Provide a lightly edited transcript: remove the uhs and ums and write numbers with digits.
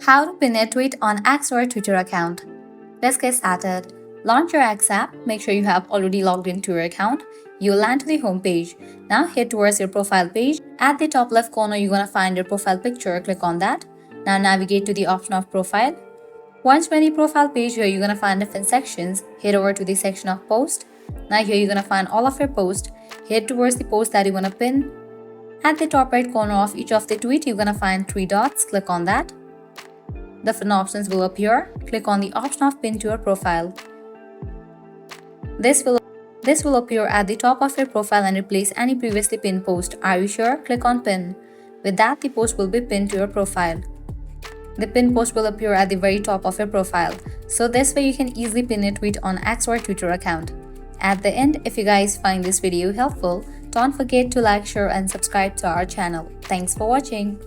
How to pin a tweet on X or Twitter account. Let's get started. Launch your X app. Make sure you have already logged into your account. You'll land to the home page. Now head towards your profile page. At the top left corner, you're gonna find your profile picture. Click on that. Now navigate to the option of profile. Once you're in the profile page, here you're gonna find different sections. Head over to the section of post. Now here you're gonna find all of your posts. Head towards the post that you wanna pin. At the top right corner of each of the tweet, you're gonna find 3 dots. Click on that. Different options will appear. Click on the option of pin to your profile. This will appear at the top of your profile and replace any previously pinned post. Are you sure? Click on pin. With that, the post will be pinned to your profile. The pin post will appear at the very top of your profile. So this way you can easily pin a tweet on X or Twitter account. At the end, if you guys find this video helpful, don't forget to like, share and subscribe to our channel. Thanks for watching.